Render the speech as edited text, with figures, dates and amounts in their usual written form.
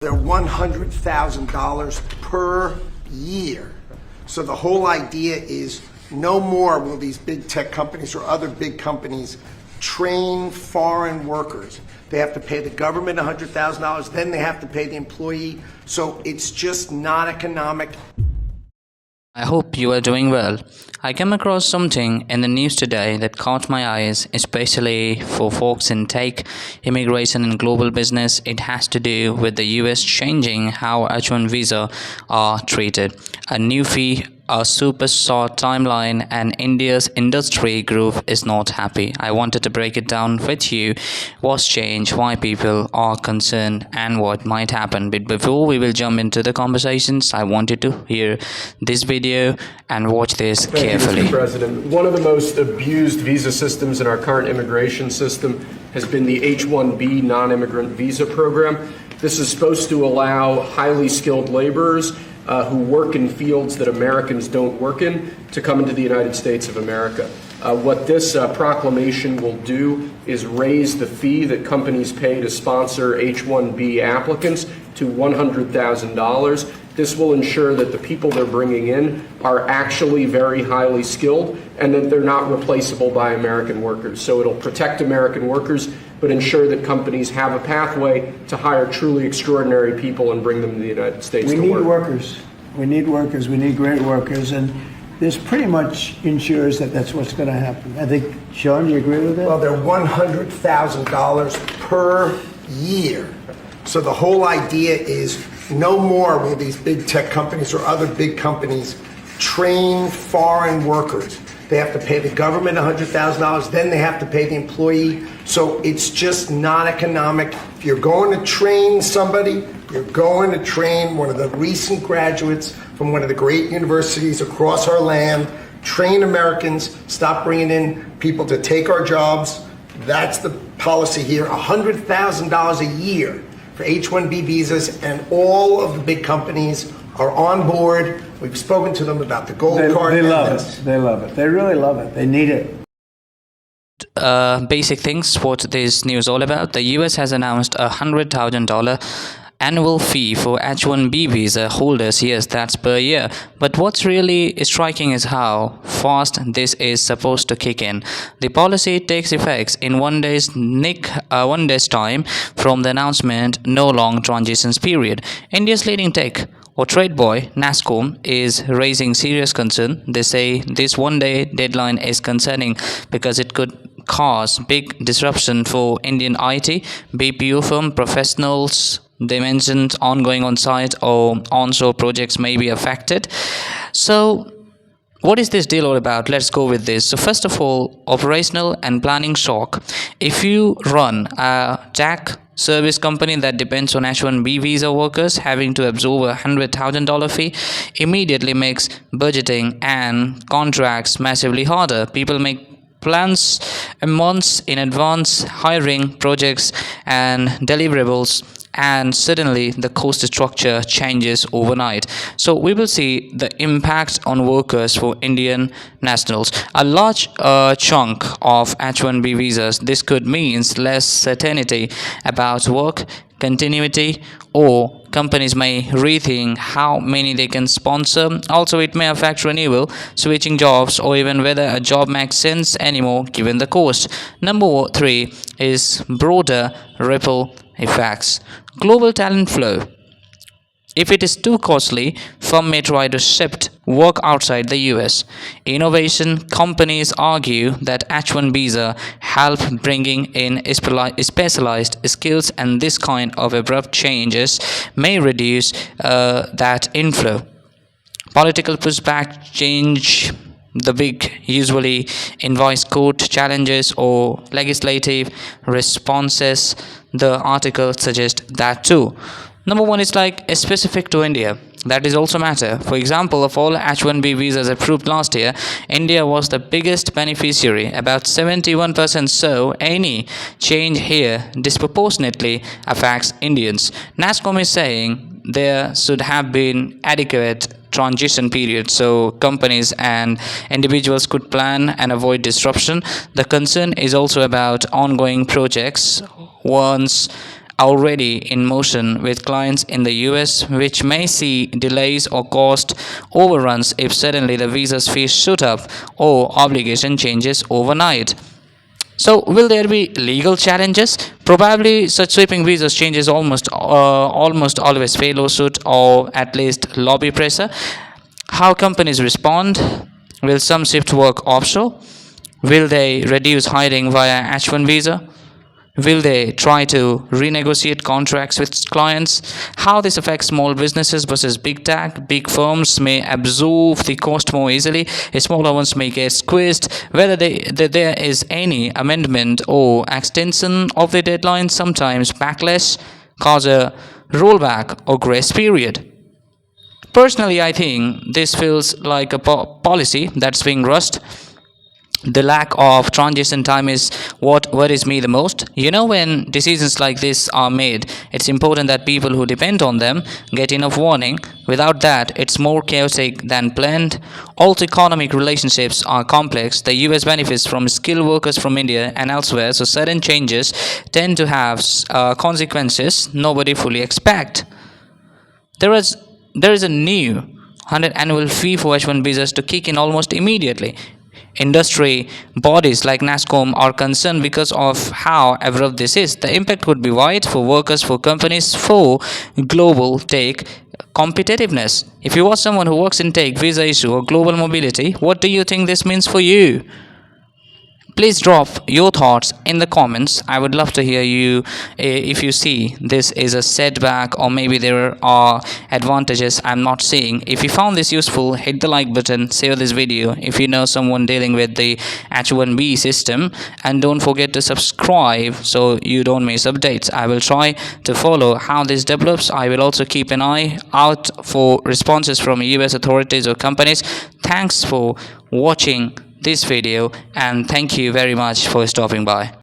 They're $100,000 per year. So the whole idea is no more will these big tech companies or other big companies train foreign workers. They have to pay the government $100,000, then they have to pay the employee. So it's just not economic. I hope you are doing well. I came across something in the news today that caught my eyes, especially for folks in tech, immigration and global business. It has to do with the US changing how H-1 visa are treated. A new fee, a super short timeline, and India's industry group is not happy. I wanted to break it down with you. What's changed, why people are concerned, and what might happen. But before we will jump into the conversations, I want you to hear this video and watch this carefully. Mr. President, one of the most abused visa systems in our current immigration system has been the H-1B non-immigrant visa program. This is supposed to allow highly skilled laborers who work in fields that Americans don't work in to come into the United States of America. What this proclamation will do is raise the fee that companies pay to sponsor H-1B applicants to $100,000. This will ensure that the people they're bringing in are actually very highly skilled and that they're not replaceable by American workers. So it'll protect American workers, but ensure that companies have a pathway to hire truly extraordinary people and bring them to the United States to work. We need workers. We need workers. We need great workers. And this pretty much ensures that that's what's going to happen. I think, Sean, do you agree with that? Well, they're $100,000 per year. So the whole idea is no more will these big tech companies or other big companies train foreign workers. They have to pay the government $100,000, then they have to pay the employee. So it's just not economic. If you're going to train somebody, you're going to train one of the recent graduates from one of the great universities across our land. Train Americans, stop bringing in people to take our jobs. That's the policy here, $100,000 a year for H-1B visas, and all of the big companies are on board. We've spoken to them about the gold card. They love it. They love it. They really love it. They need it. Basic things, what this news all about. The US has announced a $100,000 annual fee for H-1B visa holders. Yes, that's per year. But what's really striking is how fast this is supposed to kick in. The policy takes effect in one day's time from the announcement, no long transitions period. India's leading tech or trade boy, NASSCOM, is raising serious concern. They say this one-day deadline is concerning because it could cause big disruption for Indian IT, BPO firm professionals. They mentioned ongoing on-site or onshore projects may be affected. So what is this deal all about? Let's go with this. So first of all, operational and planning shock. If you run a tech service company that depends on H-1B visa workers, having to absorb a $100,000 fee immediately makes budgeting and contracts massively harder. People make plans months in advance, hiring projects and deliverables, and suddenly the cost structure changes overnight. So we will see the impact on workers for Indian nationals. A large chunk of H-1B visas. This could mean less certainty about work continuity, or companies may rethink how many they can sponsor. Also, it may affect renewal, switching jobs, or even whether a job makes sense anymore given the cost. Number 3 is broader ripple effects. Global talent flow. If it is too costly, firms may try to shift work outside the US. Innovation companies argue that H-1 visa help bringing in specialized skills, and this kind of abrupt changes may reduce that inflow. Political pushback change. The big usually involves court challenges or legislative responses. The article suggests that too. Number 1 is like specific to India. That is also matter. For example, of all H-1B visas approved last year, India was the biggest beneficiary, about 71%. So any change here disproportionately affects Indians. NASSCOM is saying there should have been adequate transition period so companies and individuals could plan and avoid disruption. The concern is also about ongoing projects. Once already in motion with clients in the US, which may see delays or cost overruns if suddenly the visa's fees shoot up or obligation changes overnight. So, will there be legal challenges? Probably, such sweeping visas changes almost always face lawsuit or at least lobby pressure. How companies respond? Will some shift work offshore? Will they reduce hiring via H-1 visa? Will they try to renegotiate contracts with clients? How this affects small businesses versus big tech? Big firms may absorb the cost more easily. Smaller ones may get squeezed. Whether there is any amendment or extension of the deadline, sometimes backlash cause a rollback or grace period. Personally, I think this feels like a policy that's being rushed. The lack of transition time is what worries me the most. When decisions like this are made, it's important that people who depend on them get enough warning. Without that, it's more chaotic than planned. Also, economic relationships are complex. The US benefits from skilled workers from India and elsewhere, so sudden changes tend to have consequences nobody fully expect. There is a new 100 annual fee for H-1 visas to kick in almost immediately. Industry bodies like NASSCOM are concerned because of how abrupt this is. The impact could be wide for workers, for companies, for global tech competitiveness. If you are someone who works in tech, visa issue, or global mobility, what do you think this means for you? Please drop your thoughts in the comments. I would love to hear you if you see this is a setback or maybe there are advantages I'm not seeing. If you found this useful, hit the like button, share this video if you know someone dealing with the H-1B system, and don't forget to subscribe so you don't miss updates. I will try to follow how this develops. I will also keep an eye out for responses from US authorities or companies. Thanks for watching this video and thank you very much for stopping by.